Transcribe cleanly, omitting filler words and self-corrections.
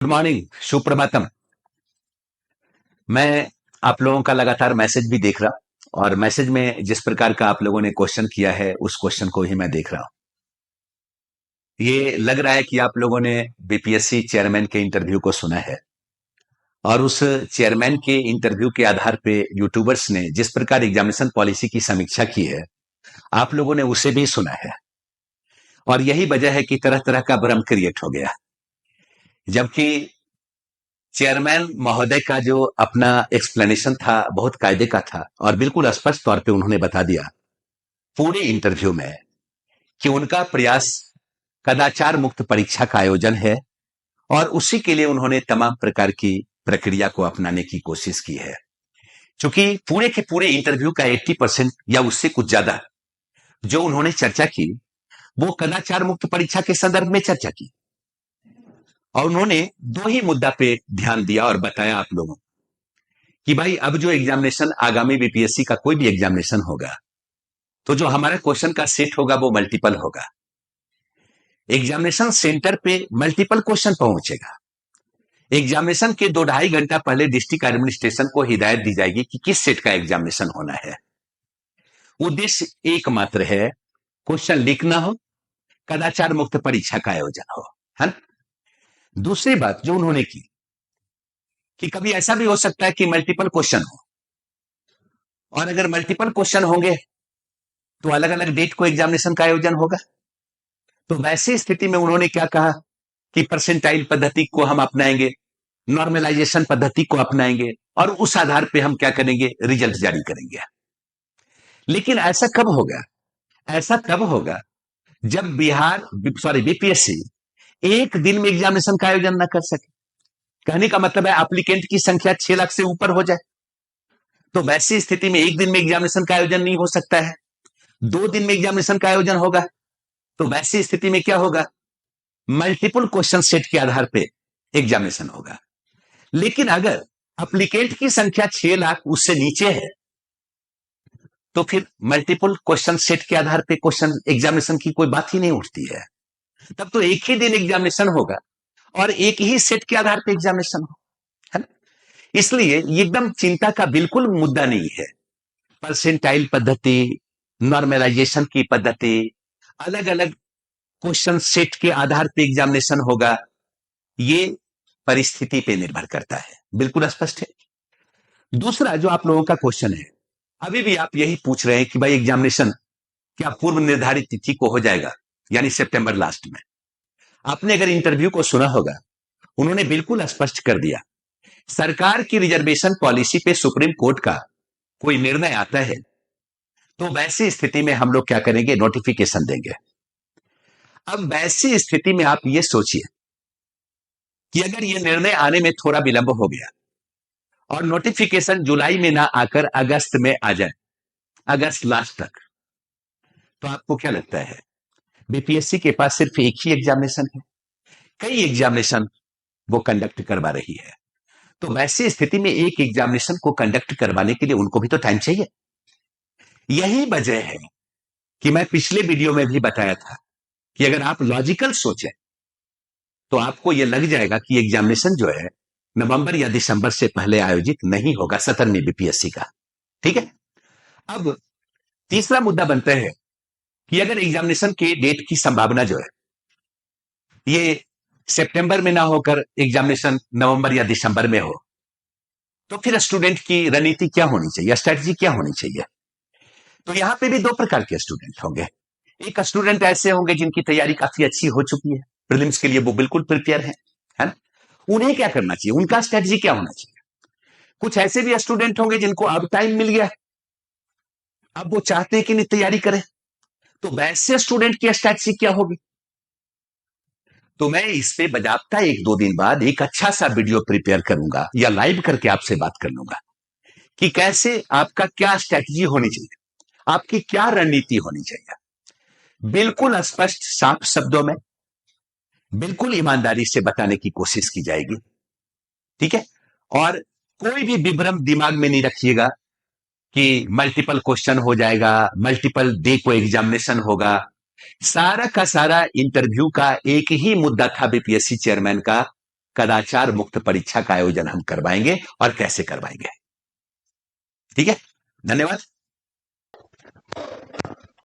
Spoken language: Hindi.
Good morning, Suprabhatam. मैं आप लोगों का लगातार मैसेज भी देख रहा और मैसेज में जिस प्रकार का आप लोगों ने क्वेश्चन किया है उस क्वेश्चन को ही मैं देख रहा हूं। ये लग रहा है कि आप लोगों ने बीपीएससी चेयरमैन के इंटरव्यू को सुना है और उस चेयरमैन के इंटरव्यू के आधार पे यूट्यूबर्स ने जिस प्रकार एग्जामिनेशन पॉलिसी की समीक्षा की है आप लोगों ने उसे भी सुना है और यही वजह है कि तरह तरह का भ्रम क्रिएट हो गया। जबकि चेयरमैन महोदय का जो अपना एक्सप्लेनेशन था बहुत कायदे का था और बिल्कुल स्पष्ट तौर पे उन्होंने बता दिया पूरे इंटरव्यू में कि उनका प्रयास कदाचार मुक्त परीक्षा का आयोजन है और उसी के लिए उन्होंने तमाम प्रकार की प्रक्रिया को अपनाने की कोशिश की है। क्योंकि पूरे के पूरे इंटरव्यू का 80% या उससे कुछ ज्यादा जो उन्होंने चर्चा की वो कदाचार मुक्त परीक्षा के संदर्भ में चर्चा की और उन्होंने दो ही मुद्दा पे ध्यान दिया और बताया आप लोगों को कि भाई अब जो एग्जामिनेशन आगामी बीपीएससी का कोई भी एग्जामिनेशन होगा तो जो हमारा क्वेश्चन का सेट होगा वो मल्टीपल होगा। एग्जामिनेशन सेंटर पे मल्टीपल क्वेश्चन पहुंचेगा। एग्जामिनेशन के 2-2.5 घंटा पहले डिस्ट्रिक्ट एडमिनिस्ट्रेशन को हिदायत दी जाएगी कि किस सेट का एग्जामिनेशन होना है। उद्देश्य एकमात्र है, क्वेश्चन लिखना हो, कदाचार मुक्त परीक्षा का आयोजन हो, है ना? दूसरी बात जो उन्होंने की कि कभी ऐसा भी हो सकता है कि मल्टीपल क्वेश्चन हो और अगर मल्टीपल क्वेश्चन होंगे तो अलग अलग डेट को एग्जामिनेशन का आयोजन होगा। तो वैसी स्थिति में उन्होंने क्या कहा कि परसेंटाइल पद्धति को हम अपनाएंगे, नॉर्मलाइजेशन पद्धति को अपनाएंगे और उस आधार पे हम क्या करेंगे, रिजल्ट जारी करेंगे। लेकिन ऐसा कब होगा? ऐसा तब होगा जब बीपीएससी एक दिन में एग्जामिनेशन का आयोजन ना कर सके। कहने का मतलब है एप्लीकेंट की संख्या 6 लाख से ऊपर हो जाए तो वैसी स्थिति में एक दिन में एग्जामिनेशन का आयोजन नहीं हो सकता है। 2 दिन में एग्जामिनेशन का आयोजन होगा तो वैसी स्थिति में क्या होगा, मल्टीपल क्वेश्चन सेट के आधार पे एग्जामिनेशन होगा। लेकिन अगर एप्लीकेंट की संख्या 6 लाख उससे नीचे है तो फिर मल्टीपल क्वेश्चन सेट के आधार पे क्वेश्चन एग्जामिनेशन की कोई बात ही नहीं उठती है। तब तो एक ही दिन एग्जामिनेशन होगा और एक ही सेट के आधार पे एग्जामिनेशन हो, है ना? इसलिए एकदम चिंता का बिल्कुल मुद्दा नहीं है। परसेंटाइल पद्धति, नॉर्मलाइजेशन की पद्धति, अलग अलग क्वेश्चन सेट के आधार पे एग्जामिनेशन होगा, ये परिस्थिति पे निर्भर करता है। बिल्कुल स्पष्ट है। दूसरा जो आप लोगों का क्वेश्चन है, अभी भी आप यही पूछ रहे हैं कि भाई एग्जामिनेशन क्या पूर्व निर्धारित तिथि को हो जाएगा, यानी सितंबर लास्ट में। आपने अगर इंटरव्यू को सुना होगा, उन्होंने बिल्कुल स्पष्ट कर दिया सरकार की रिजर्वेशन पॉलिसी पे सुप्रीम कोर्ट का कोई निर्णय आता है तो वैसी स्थिति में हम लोग क्या करेंगे, नोटिफिकेशन देंगे। अब वैसी स्थिति में आप ये सोचिए कि अगर ये निर्णय आने में थोड़ा विलंब हो गया और नोटिफिकेशन जुलाई में ना आकर अगस्त में आ जाए, अगस्त लास्ट तक, तो आपको क्या लगता है बीपीएससी के पास सिर्फ एक ही एग्जामिनेशन है, कई एग्जामिनेशन वो कंडक्ट करवा रही है। तो वैसी स्थिति में एक एग्जामिनेशन को कंडक्ट करवाने के लिए उनको भी तो टाइम चाहिए। यही वजह है कि मैं पिछले वीडियो में भी बताया था कि अगर आप लॉजिकल सोचें तो आपको यह लग जाएगा कि एग्जामिनेशन जो है नवंबर या दिसंबर से पहले आयोजित नहीं होगा 17वीं बीपीएससी का। ठीक है। अब तीसरा मुद्दा बनता है कि अगर एग्जामिनेशन के डेट की संभावना जो है ये सितंबर में ना होकर एग्जामिनेशन नवंबर या दिसंबर में हो तो फिर स्टूडेंट की रणनीति क्या होनी चाहिए, स्ट्रेटजी क्या होनी चाहिए। तो यहां पे भी दो प्रकार के स्टूडेंट होंगे। एक स्टूडेंट ऐसे होंगे जिनकी तैयारी काफी अच्छी हो चुकी है, प्रीलिम्स के लिए वो बिल्कुल प्रिपेयर है ना? उन्हें क्या करना चाहिए, उनका स्ट्रेटजी क्या होना चाहिए। कुछ ऐसे भी स्टूडेंट होंगे जिनको अब टाइम मिल गया, अब वो चाहते हैं कि नहीं तैयारी करें, तो वैसे स्टूडेंट की स्ट्रेटजी क्या होगी। तो मैं इस पे बजाबता 1-2 दिन बाद एक अच्छा सा वीडियो प्रिपेयर करूंगा या लाइव करके आपसे बात कर लूंगा कि कैसे आपका क्या स्ट्रेटजी होनी चाहिए, आपकी क्या रणनीति होनी चाहिए। बिल्कुल स्पष्ट साफ शब्दों में, बिल्कुल ईमानदारी से बताने की कोशिश की जाएगी। ठीक है। और कोई भी विभ्रम दिमाग में नहीं रखिएगा कि मल्टीपल क्वेश्चन हो जाएगा, मल्टीपल डे को एग्जामिनेशन होगा। सारा का सारा इंटरव्यू का एक ही मुद्दा था बीपीएससी चेयरमैन का, कदाचार मुक्त परीक्षा का आयोजन हम करवाएंगे और कैसे करवाएंगे। ठीक है, धन्यवाद।